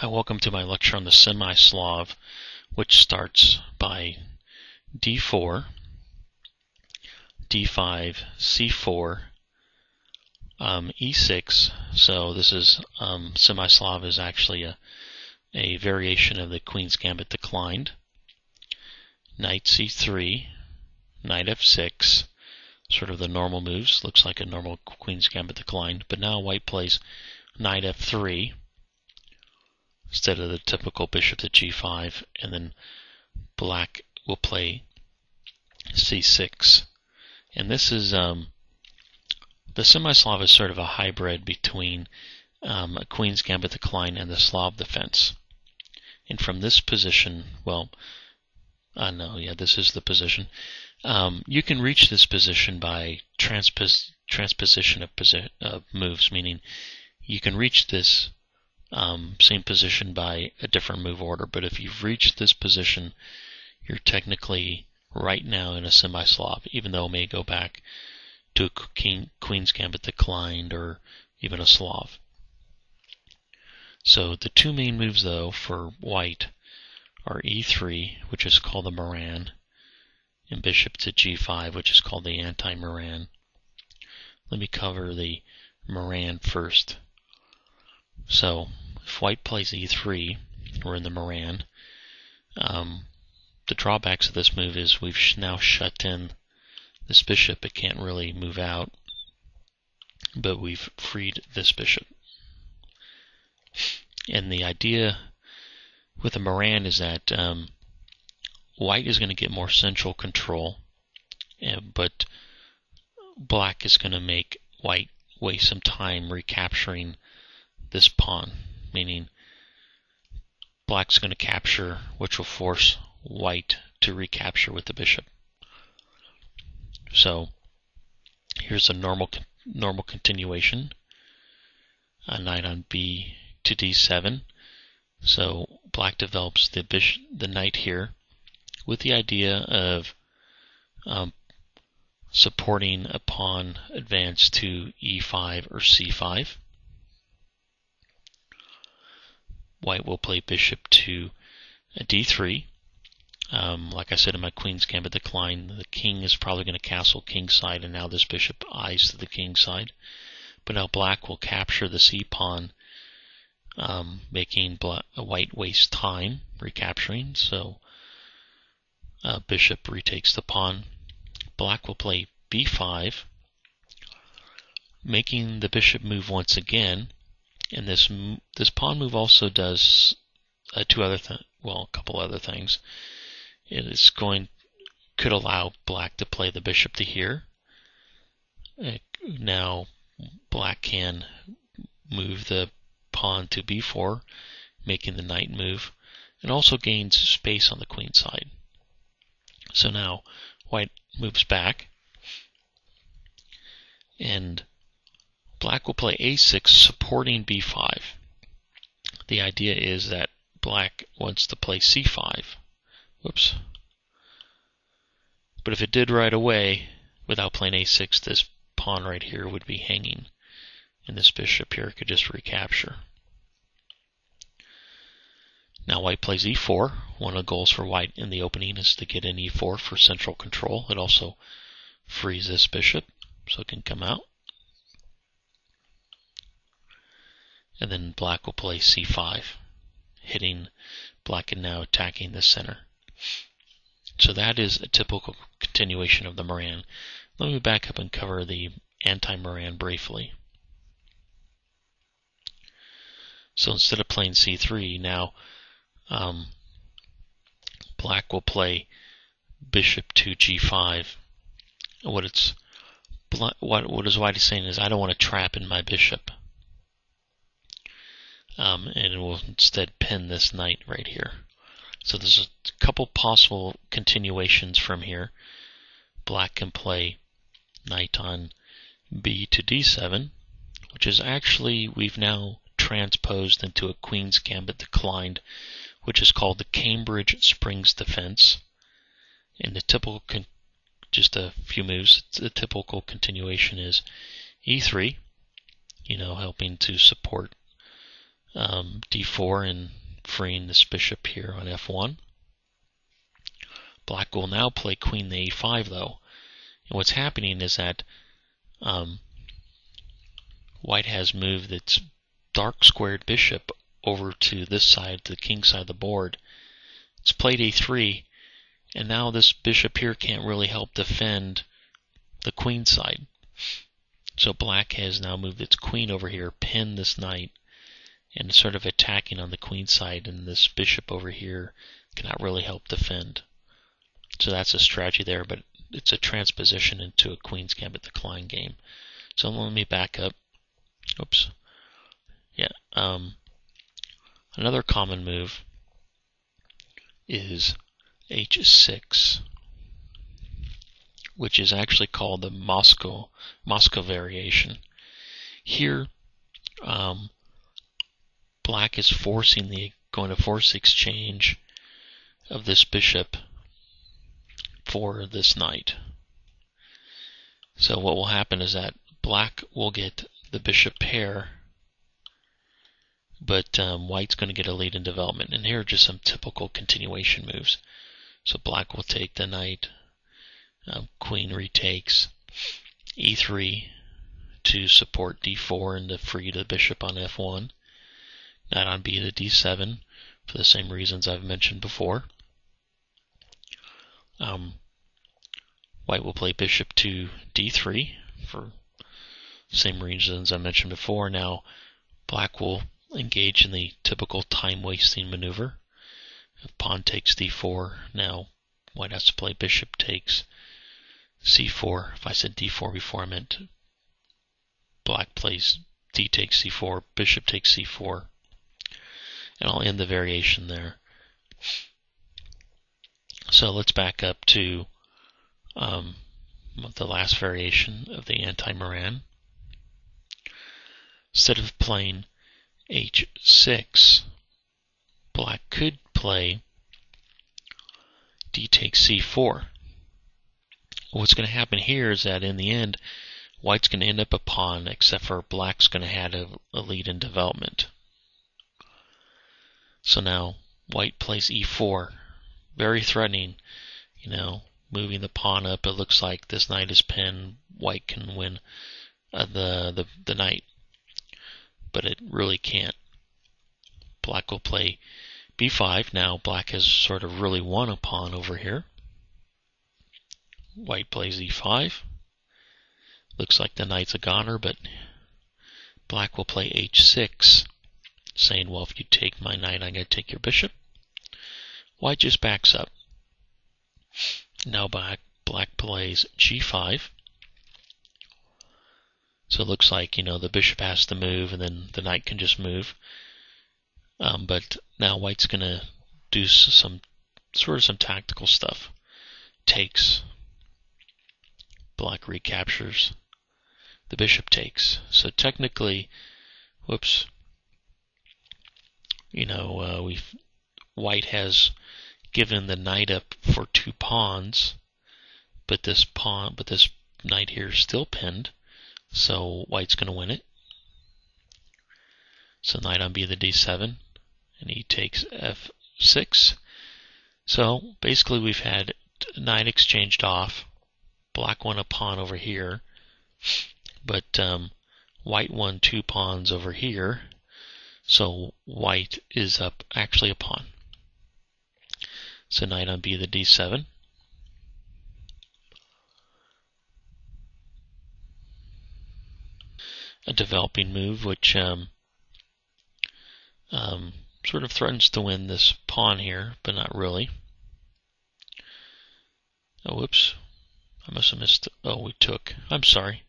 Hi, welcome to my lecture on the Semi-Slav, which starts by d4, d5, c4, e6. So this is Semi-Slav is actually a variation of the Queen's Gambit declined. Knight c3, knight f6, sort of the normal moves. Looks like a normal Queen's Gambit declined, but now white plays knight f3 instead of the typical bishop to g5, and then black will play c6. And this is the Semi-Slav is sort of a hybrid between a Queen's Gambit decline and the Slav defense. And from this position, this is the position. You can reach this position by transposition of moves, meaning you can reach this same position by a different move order. But if you've reached this position, you're technically right now in a Semi-Slav, even though it may go back to a Queen's Gambit declined or even a Slav. So the two main moves, though, for white are e3, which is called the Moran, and bishop to g5, which is called the anti-Moran. Let me cover the Moran first. So if white plays e3, we're in the Moran. The drawbacks of this move is we've now shut in this bishop. It can't really move out, but we've freed this bishop. And the idea with the Moran is that white is going to get more central control, but black is going to make white waste some time recapturing this pawn, meaning black's going to capture, which will force white to recapture with the bishop. So here's a normal continuation. A knight on b to d7. So black develops the knight here with the idea of supporting a pawn advance to e5 or c5. White will play bishop to d3. Like I said in my Queen's Gambit decline, the king is probably going to castle king side, and now this bishop eyes to the king side. But now black will capture the c pawn, making white waste time recapturing. So bishop retakes the pawn. Black will play b5, making the bishop move once again. And this pawn move also does a couple other things. It could allow black to play the bishop to here. Now black can move the pawn to b4, making the knight move, and also gains space on the queen side. So now white moves back, and black will play a6, supporting b5. The idea is that black wants to play c5. Whoops. But if it did right away, without playing a6, this pawn right here would be hanging, and this bishop here could just recapture. Now white plays e4. One of the goals for white in the opening is to get an e4 for central control. It also frees this bishop, so it can come out. And then black will play c5, hitting black and now attacking the center. So that is a typical continuation of the Moran. Let me back up and cover the anti-Moran briefly. So instead of playing c3, now black will play bishop to g5. What is white is saying is, I don't want to trap in my bishop. And it will instead pin this knight right here. So there's a couple possible continuations from here. Black can play knight on b to d7, which is actually, we've now transposed into a Queen's Gambit declined, which is called the Cambridge Springs Defense. And the typical, just a few moves, the typical continuation is e3, helping to support d4 and freeing this bishop here on f1. Black will now play queen to a5 though. And what's happening is that white has moved its dark squared bishop over to this side, to the king side of the board. It's played a3, and now this bishop here can't really help defend the queen side. So black has now moved its queen over here, pinned this knight, and is sort of attacking on the queen side, and this bishop over here cannot really help defend. So that's a strategy there, but it's a transposition into a Queen's Gambit decline game. So let me back up. Oops. Yeah. Another common move is h6, which is actually called the Moscow variation. Here, black is going to force the exchange of this bishop for this knight. So what will happen is that black will get the bishop pair, but white's going to get a lead in development. And here are just some typical continuation moves. So black will take the knight, queen retakes, e3 to support d4 and to free the bishop on f1. Knight on b to d7 for the same reasons I've mentioned before. White will play bishop to d3 for the same reasons I mentioned before. Now black will engage in the typical time-wasting maneuver. If pawn takes d4, now white has to play bishop takes c4. If I said d4 before, I meant black plays d takes c4, bishop takes c4, and I'll end the variation there. So let's back up to the last variation of the anti-Moran. Instead of playing h6, black could play d takes c4. What's going to happen here is that in the end, white's going to end up a pawn, except for black's going to have a lead in development. So now white plays e4. Very threatening, moving the pawn up. It looks like this knight is pinned. White can win the knight, but it really can't. Black will play b5. Now black has sort of really won a pawn over here. White plays e5. Looks like the knight's a goner, but black will play h6, saying, well, if you take my knight, I'm going to take your bishop. White just backs up. Now black plays g5. So it looks like, the bishop has to move, and then the knight can just move. But now white's going to do some tactical stuff. Takes. Black recaptures. The bishop takes. So technically, whoops. White has given the knight up for 2 pawns, but this knight here is still pinned, so white's going to win it. So knight on b to d7, and he takes f6. So basically we've had knight exchanged off. Black won a pawn over here, but white won 2 pawns over here, so white is up actually a pawn. So knight on b to d7. A developing move which sort of threatens to win this pawn here, but not really. Oh, whoops. I must have missed. Oh, we took. I'm sorry.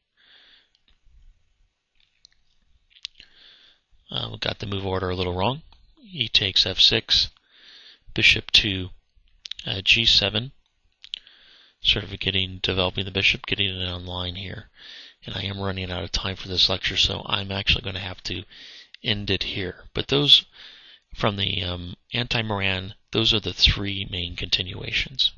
We got the move order a little wrong. He takes f6. Bishop to g7. Sort of developing the bishop, getting it online here. And I am running out of time for this lecture, so I'm actually going to have to end it here. But those, from the anti-Moran, those are the 3 main continuations.